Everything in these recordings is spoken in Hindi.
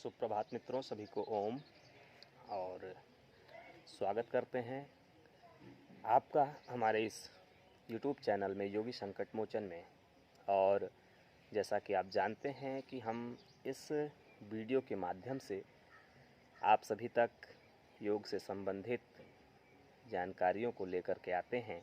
सुप्रभात मित्रों, सभी को ओम और स्वागत करते हैं आपका हमारे इस YouTube चैनल में योगी संकट मोचन में। और जैसा कि आप जानते हैं कि हम इस वीडियो के माध्यम से आप सभी तक योग से संबंधित जानकारियों को लेकर के आते हैं।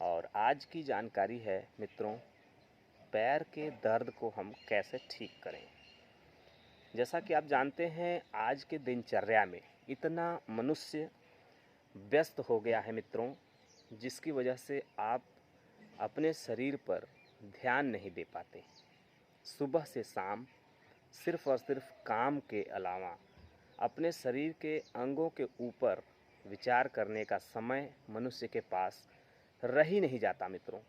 और आज की जानकारी है मित्रों, पैर के दर्द को हम कैसे ठीक करें। जैसा कि आप जानते हैं, आज के दिनचर्या में इतना मनुष्य व्यस्त हो गया है मित्रों, जिसकी वजह से आप अपने शरीर पर ध्यान नहीं दे पाते। सुबह से शाम सिर्फ और सिर्फ काम के अलावा अपने शरीर के अंगों के ऊपर विचार करने का समय मनुष्य के पास रह ही नहीं जाता मित्रों।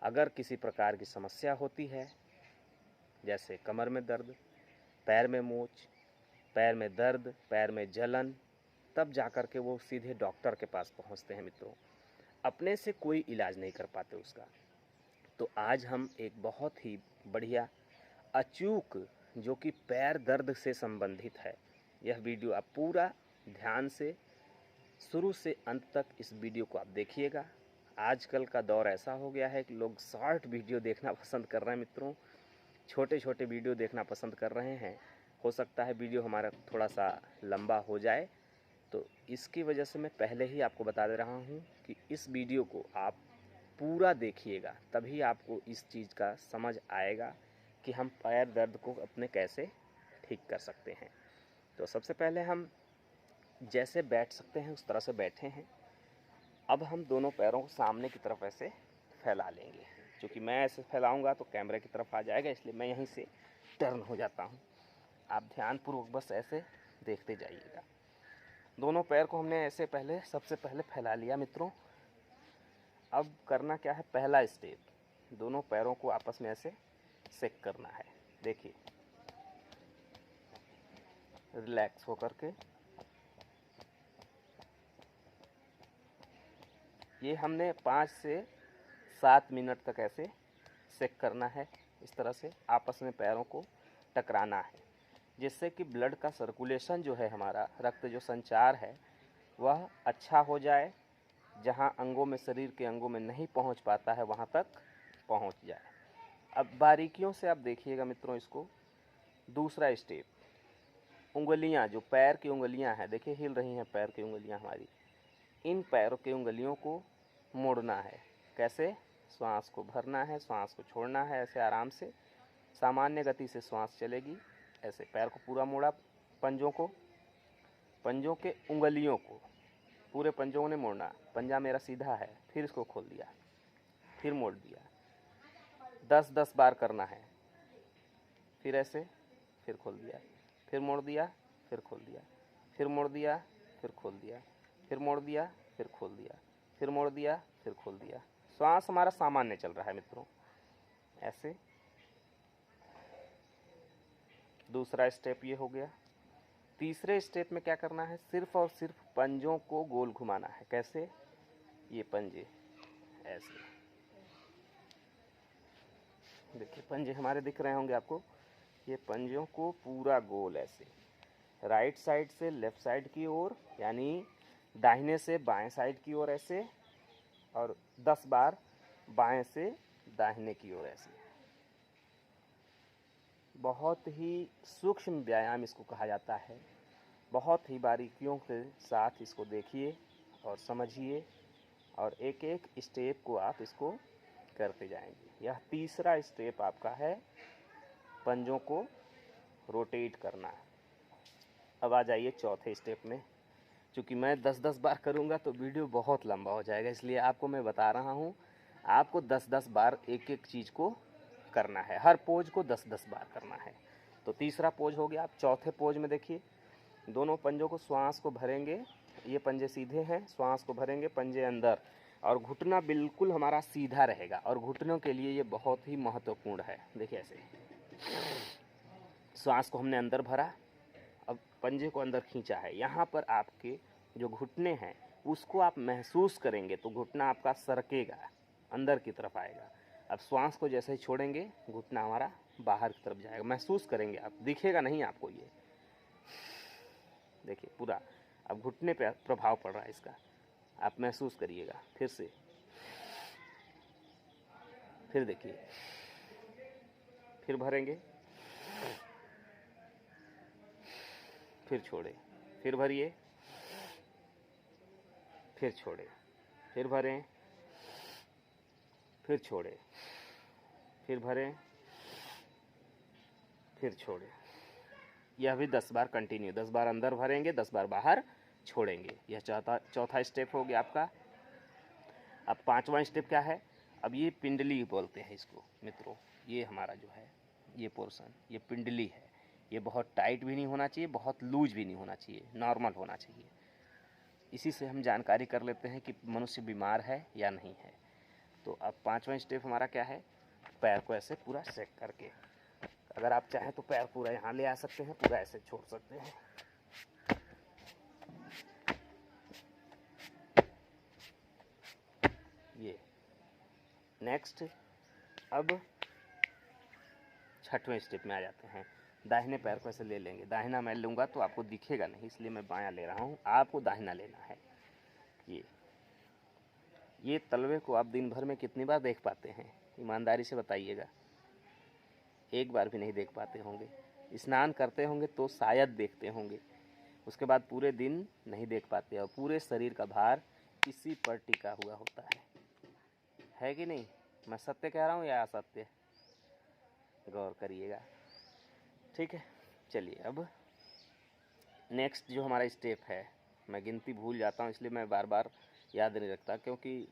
अगर किसी प्रकार की समस्या होती है, जैसे कमर में दर्द, पैर में मोच, पैर में दर्द, पैर में जलन, तब जाकर के वो सीधे डॉक्टर के पास पहुंचते हैं मित्रों। अपने से कोई इलाज नहीं कर पाते उसका। तो आज हम एक बहुत ही बढ़िया अचूक, जो कि पैर दर्द से संबंधित है, यह वीडियो आप पूरा ध्यान से शुरू से अंत तक इस वीडियो को आप देखिएगा। आजकल का दौर ऐसा हो गया है कि लोग शॉर्ट वीडियो देखना पसंद कर रहे हैं मित्रों, छोटे छोटे वीडियो देखना पसंद कर रहे हैं। हो सकता है वीडियो हमारा थोड़ा सा लंबा हो जाए, तो इसकी वजह से मैं पहले ही आपको बता दे रहा हूँ कि इस वीडियो को आप पूरा देखिएगा, तभी आपको इस चीज़ का समझ आएगा कि हम पैर दर्द को अपने कैसे ठीक कर सकते हैं। तो सबसे पहले हम जैसे बैठ सकते हैं उस तरह से बैठे हैं। अब हम दोनों पैरों को सामने की तरफ ऐसे फैला लेंगे। क्योंकि मैं ऐसे फैलाऊंगा तो कैमरे की तरफ आ जाएगा, इसलिए मैं यहीं से टर्न हो जाता हूँ। आप ध्यानपूर्वक बस ऐसे देखते जाइएगा। दोनों पैर को हमने ऐसे सबसे पहले फैला लिया मित्रों। अब करना क्या है, पहला स्टेप, दोनों पैरों को आपस में ऐसे सेक करना है। देखिए, रिलैक्स होकर के ये हमने 5 से 7 मिनट तक ऐसे सेक करना है। इस तरह से आपस में पैरों को टकराना है, जिससे कि ब्लड का सर्कुलेशन जो है, हमारा रक्त जो संचार है, वह अच्छा हो जाए। जहां अंगों में, शरीर के अंगों में नहीं पहुंच पाता है, वहां तक पहुंच जाए। अब बारीकियों से आप देखिएगा मित्रों इसको। दूसरा स्टेप, उंगलियां, जो पैर की उंगलियां हैं, देखिए हिल रही हैं पैर की उंगलियां हमारी। इन पैरों की उंगलियों को मोड़ना है। कैसे? श्वास को भरना है, श्वास को छोड़ना है। ऐसे आराम से, सामान्य गति से श्वास चलेगी। ऐसे पैर को पूरा मोड़ा, पंजों के उंगलियों को, पूरे पंजों ने मोड़ना। पंजा मेरा सीधा है, फिर इसको खोल दिया, फिर मोड़ दिया। 10-10 बार करना है। फिर ऐसे, फिर खोल दिया, फिर मोड़ दिया, फिर खोल दिया, फिर मोड़ दिया, फिर खोल दिया, फिर मोड़ दिया, फिर खोल दिया, फिर मोड़ दिया, फिर खोल दिया। श्वास हमारा सामान्य चल रहा है मित्रों, ऐसे। दूसरा स्टेप ये हो गया। तीसरे स्टेप में क्या करना है, सिर्फ और सिर्फ पंजों को गोल घुमाना है। कैसे? ये पंजे ऐसे, देखिए पंजे हमारे दिख रहे होंगे आपको। ये पंजों को पूरा गोल ऐसे, राइट साइड से लेफ्ट साइड की ओर, यानी दाहिने से बाएं साइड की ओर ऐसे, और 10 बार बाएं से दाहिने की ओर ऐसे। बहुत ही सूक्ष्म व्यायाम इसको कहा जाता है। बहुत ही बारीकियों के साथ इसको देखिए और समझिए, और एक एक स्टेप को आप इसको करते जाएंगे। यह तीसरा स्टेप आपका है, पंजों को रोटेट करना। अब आ जाइए चौथे स्टेप में। क्योंकि मैं 10-10 बार करूंगा तो वीडियो बहुत लंबा हो जाएगा, इसलिए आपको मैं बता रहा हूं, आपको 10-10 बार एक एक चीज़ को करना है। हर पोज को 10-10 बार करना है। तो तीसरा पोज हो गया। आप चौथे पोज में देखिए, दोनों पंजों को, श्वास को भरेंगे। ये पंजे सीधे हैं, श्वास को भरेंगे, पंजे अंदर, और घुटना बिल्कुल हमारा सीधा रहेगा। और घुटनों के लिए ये बहुत ही महत्वपूर्ण है। देखिए ऐसे, श्वास को हमने अंदर भरा, अब पंजे को अंदर खींचा है। यहाँ पर आपके जो घुटने हैं उसको आप महसूस करेंगे, तो घुटना आपका सरकेगा, अंदर की तरफ आएगा। अब श्वास को जैसे ही छोड़ेंगे, घुटना हमारा बाहर की तरफ जाएगा, महसूस करेंगे आप, दिखेगा नहीं आपको ये। देखिए पूरा अब घुटने पे प्रभाव पड़ रहा है इसका, आप महसूस करिएगा। फिर से, फिर देखिए, फिर भरेंगे, फिर छोड़े, फिर भरिए, फिर छोड़े, फिर भरें, फिर छोड़े, फिर भरें, फिर छोड़े। यह भी 10 बार कंटिन्यू, 10 बार अंदर भरेंगे, 10 बार बाहर छोड़ेंगे। यह चौथा स्टेप हो गया आपका। अब 5वां स्टेप क्या है? अब ये पिंडली बोलते हैं इसको मित्रों। ये हमारा जो है ये पोर्शन, ये पिंडली है। ये बहुत टाइट भी नहीं होना चाहिए, बहुत लूज भी नहीं होना चाहिए, नॉर्मल होना चाहिए। इसी से हम जानकारी कर लेते हैं कि मनुष्य बीमार है या नहीं है। तो अब 5वां स्टेप हमारा क्या है? पैर को ऐसे पूरा सेट करके, अगर आप चाहें तो पैर पूरा यहाँ ले आ सकते हैं, पूरा ऐसे छोड़ सकते हैं। ये नेक्स्ट, अब 6वें स्टेप में आ जाते हैं। दाहिने पैर को ऐसे ले लेंगे। दाहिना मैं लूँगा तो आपको दिखेगा नहीं, इसलिए मैं बायां ले रहा हूँ, आपको दाहिना लेना है। ये तलवे को आप दिन भर में कितनी बार देख पाते हैं? ईमानदारी से बताइएगा। एक बार भी नहीं देख पाते होंगे। स्नान करते होंगे तो शायद देखते होंगे, उसके बाद पूरे दिन नहीं देख पाते, और पूरे शरीर का भार इसी पर टिका हुआ होता है कि नहीं? मैं सत्य कह रहा हूँ या असत्य? गौर करिएगा, ठीक है। चलिए अब नेक्स्ट जो हमारा स्टेप है, मैं गिनती भूल जाता हूँ इसलिए मैं बार बार याद नहीं रखता, क्योंकि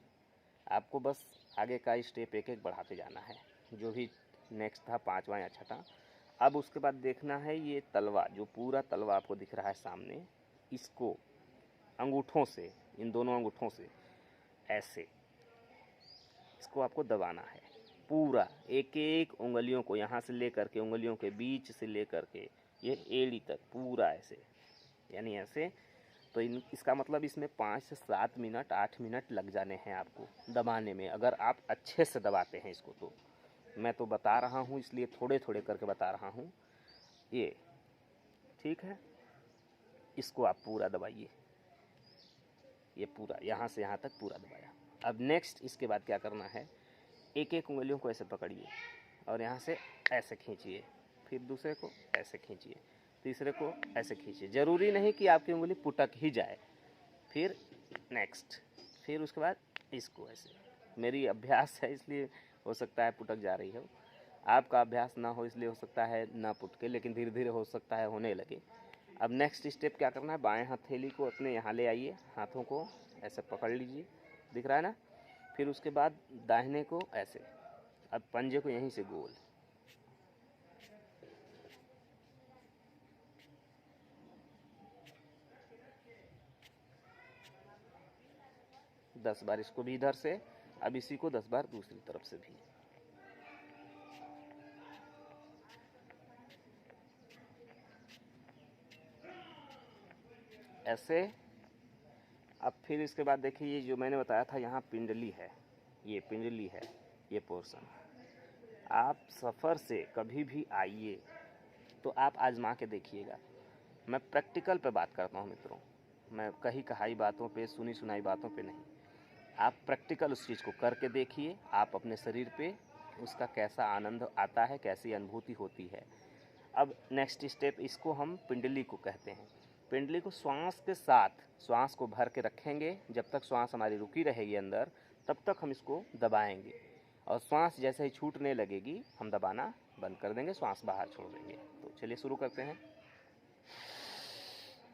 आपको बस आगे का स्टेप एक एक बढ़ाते जाना है। जो भी नेक्स्ट था 5वां या 6वां। अब उसके बाद देखना है ये तलवा, जो पूरा तलवा आपको दिख रहा है सामने, इसको अंगूठों से, इन दोनों अंगूठों से ऐसे इसको आपको दबाना है पूरा, एक एक उंगलियों को, यहाँ से लेकर के उंगलियों के बीच से लेकर के ये एड़ी तक पूरा ऐसे, यानी ऐसे। तो इसका मतलब इसमें 5 से 7 मिनट 8 मिनट लग जाने हैं आपको दबाने में, अगर आप अच्छे से दबाते हैं इसको। तो मैं तो बता रहा हूँ इसलिए थोड़े थोड़े करके बता रहा हूँ ये, ठीक है। इसको आप पूरा दबाइए, ये पूरा यहाँ से यहाँ तक पूरा दबाया। अब नेक्स्ट इसके बाद क्या करना है, एक एक उंगलियों को ऐसे पकड़िए और यहाँ से ऐसे खींचिए, फिर दूसरे को ऐसे खींचिए, तीसरे को ऐसे खींचिए। ज़रूरी नहीं कि आपकी उंगली पुटक ही जाए। फिर नेक्स्ट, फिर उसके बाद इसको ऐसे। मेरी अभ्यास है इसलिए हो सकता है पुटक जा रही हो, आपका अभ्यास ना हो इसलिए हो सकता है ना पुटके, लेकिन धीरे धीरे हो सकता है होने लगे। अब नेक्स्ट स्टेप क्या करना है, बाएं हथेली को अपने यहाँ ले आइए, हाथों को ऐसे पकड़ लीजिए, दिख रहा है ना। फिर उसके बाद दाहिने को ऐसे, अब पंजे को यहीं से गोल, दस बार इसको भी इधर से, अब इसी को 10 बार दूसरी तरफ से भी। ऐसे। अब फिर इसके बाद देखिए, ये जो मैंने बताया था यहाँ पिंडली है, ये पिंडली है, ये पोर्शन। आप सफ़र से कभी भी आइए तो आप आजमा के देखिएगा। मैं प्रैक्टिकल पे बात करता हूँ मित्रों, मैं कही कहाई बातों पे, सुनी सुनाई बातों पे नहीं। आप प्रैक्टिकल उस चीज़ को करके देखिए, आप अपने शरीर पे उसका कैसा आनंद आता है, कैसी अनुभूति होती है। अब नेक्स्ट स्टेप, इसको हम पिंडली को कहते हैं। पिंडली को श्वास के साथ, श्वास को भर के रखेंगे, जब तक श्वास हमारी रुकी रहेगी अंदर तब तक हम इसको दबाएंगे, और श्वास जैसे ही छूटने लगेगी हम दबाना बंद कर देंगे, श्वास बाहर छोड़ देंगे। तो चलिए शुरू करते हैं।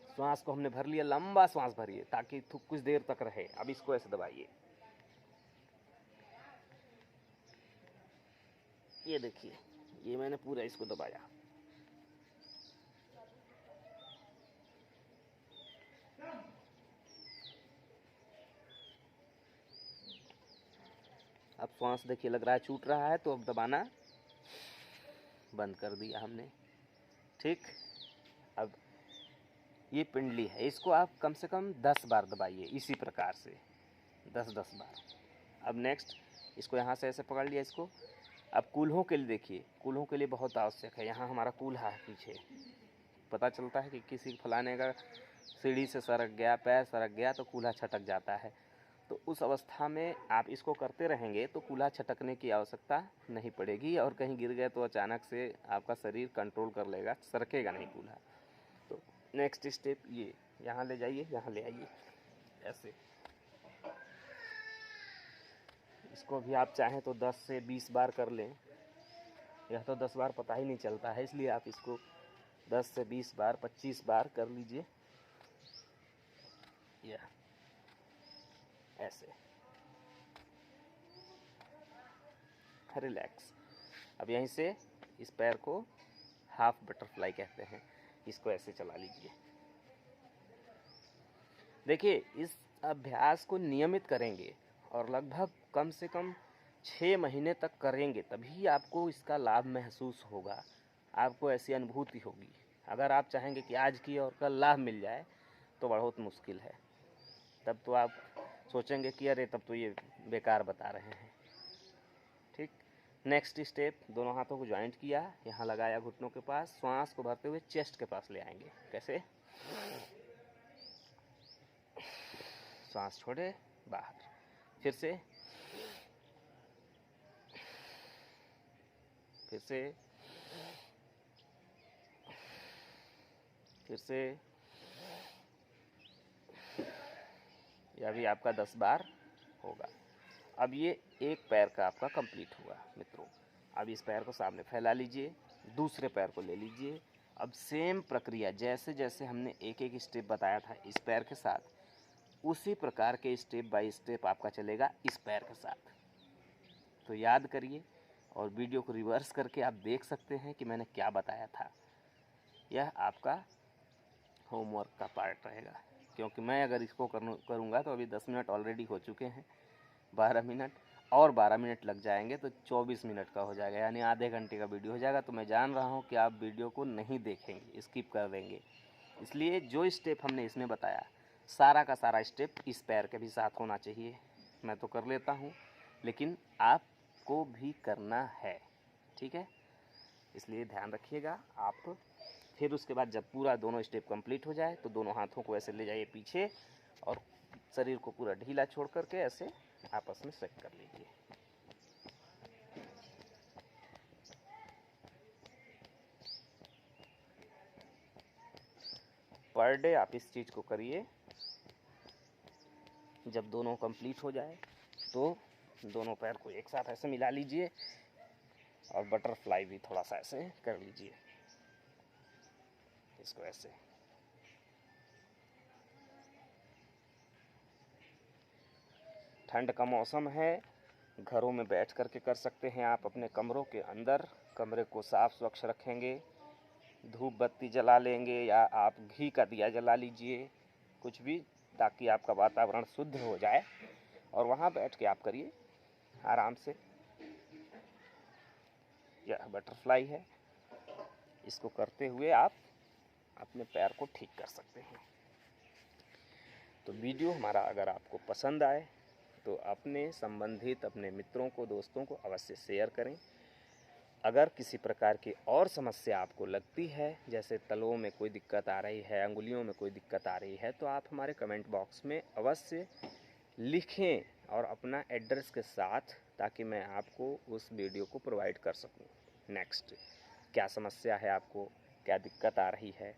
श्वास को हमने भर लिया, लंबा श्वास भरिए ताकि कुछ देर तक रहे। अब इसको ऐसे दबाइए, ये देखिए, ये मैंने पूरा इसको दबाया। अब श्वास देखिए लग रहा है छूट रहा है, तो अब दबाना बंद कर दिया हमने, ठीक। अब ये पिंडली है, इसको आप कम से कम 10 बार दबाइए इसी प्रकार से, 10-10 बार। अब नेक्स्ट, इसको यहाँ से ऐसे पकड़ लिया, इसको अब कूल्हों के लिए देखिए, कूल्हों के लिए बहुत आवश्यक है। यहाँ हमारा कूल्हा है पीछे, पता चलता है कि किसी फलाने का सीढ़ी से सरक गया, पैर सरक गया तो कूल्हा छटक जाता है। तो उस अवस्था में आप इसको करते रहेंगे तो कूल्हा छटकने की आवश्यकता नहीं पड़ेगी, और कहीं गिर गए तो अचानक से आपका शरीर कंट्रोल कर लेगा, सरकेगा नहीं कूल्हा। तो नेक्स्ट स्टेप ये, यहाँ ले जाइए, यहाँ ले आइए ऐसे। इसको भी आप चाहें तो 10 से 20 बार कर लें। यह तो 10 बार पता ही नहीं चलता है, इसलिए आप इसको 10 से 20 बार 25 बार कर लीजिए। यह ऐसे, रिलैक्स। अब यहीं से इस पैर को हाफ बटरफ्लाई कहते हैं, इसको ऐसे चला लीजिए। देखिए, इस अभ्यास को नियमित करेंगे और लगभग कम से कम 6 महीने तक करेंगे, तभी आपको इसका लाभ महसूस होगा, आपको ऐसी अनुभूति होगी। अगर आप चाहेंगे कि आज की और कल लाभ मिल जाए तो बहुत मुश्किल है। तब तो आप सोचेंगे कि अरे तब तो ये बेकार बता रहे हैं। ठीक, नेक्स्ट स्टेप, दोनों हाथों को ज्वाइंट किया, यहाँ लगाया घुटनों के पास, श्वास को भरते हुए चेस्ट के पास ले आएंगे। कैसे? सांस छोड़े, बाहर, फिर से, फिर से, फिर से। यह भी आपका 10 बार होगा। अब ये एक पैर का आपका कंप्लीट हुआ मित्रों। अब इस पैर को सामने फैला लीजिए, दूसरे पैर को ले लीजिए। अब सेम प्रक्रिया, जैसे जैसे हमने एक एक स्टेप बताया था इस पैर के साथ, उसी प्रकार के स्टेप बाय स्टेप आपका चलेगा इस पैर के साथ। तो याद करिए और वीडियो को रिवर्स करके आप देख सकते हैं कि मैंने क्या बताया था। यह आपका होमवर्क का पार्ट रहेगा, क्योंकि मैं अगर इसको करूँगा तो अभी 10 मिनट ऑलरेडी हो चुके हैं, 12 मिनट और 12 मिनट लग जाएंगे तो 24 मिनट का हो जाएगा, यानी आधे घंटे का वीडियो हो जाएगा। तो मैं जान रहा हूँ कि आप वीडियो को नहीं देखेंगे, स्किप कर देंगे। इसलिए जो स्टेप हमने इसमें बताया, सारा का सारा स्टेप इस पैर के भी साथ होना चाहिए। मैं तो कर लेता हूँ, लेकिन आपको भी करना है, ठीक है? इसलिए ध्यान रखिएगा आप। फिर उसके बाद जब पूरा दोनों स्टेप कंप्लीट हो जाए तो दोनों हाथों को ऐसे ले जाइए पीछे और शरीर को पूरा ढीला छोड़ करके ऐसे आपस में सेट कर लीजिए। पर डे आप इस चीज़ को करिए। जब दोनों कंप्लीट हो जाए तो दोनों पैर को एक साथ ऐसे मिला लीजिए और बटरफ्लाई भी थोड़ा सा ऐसे कर लीजिए, इसको ऐसे। ठंड का मौसम है, घरों में बैठ करके कर सकते हैं आप, अपने कमरों के अंदर। कमरे को साफ स्वच्छ रखेंगे, धूप बत्ती जला लेंगे या आप घी का दिया जला लीजिए, कुछ भी, ताकि आपका वातावरण शुद्ध हो जाए। और वहाँ बैठ के आप करिए आराम से। यह बटरफ्लाई है, इसको करते हुए आप अपने पैर को ठीक कर सकते हैं। तो वीडियो हमारा अगर आपको पसंद आए तो अपने संबंधित, अपने मित्रों को, दोस्तों को अवश्य शेयर करें। अगर किसी प्रकार की और समस्या आपको लगती है, जैसे तलों में कोई दिक्कत आ रही है, अंगुलियों में कोई दिक्कत आ रही है, तो आप हमारे कमेंट बॉक्स में अवश्य लिखें और अपना एड्रेस के साथ, ताकि मैं आपको उस वीडियो को प्रोवाइड कर सकूं। नेक्स्ट, क्या समस्या है आपको, क्या दिक्कत आ रही है,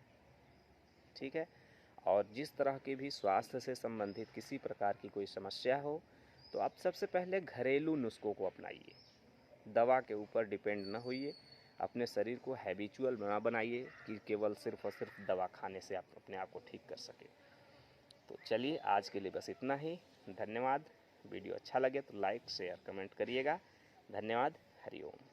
ठीक है? और जिस तरह की भी स्वास्थ्य से संबंधित किसी प्रकार की कोई समस्या हो तो आप सबसे पहले घरेलू नुस्खों को अपनाइए, दवा के ऊपर डिपेंड न होइए। अपने शरीर को हैबिचुअल ना बनाइए कि केवल सिर्फ और सिर्फ दवा खाने से आप अपने आप को ठीक कर सके। तो चलिए, आज के लिए बस इतना ही। धन्यवाद। वीडियो अच्छा लगे तो लाइक, शेयर, कमेंट करिएगा। धन्यवाद। हरिओम।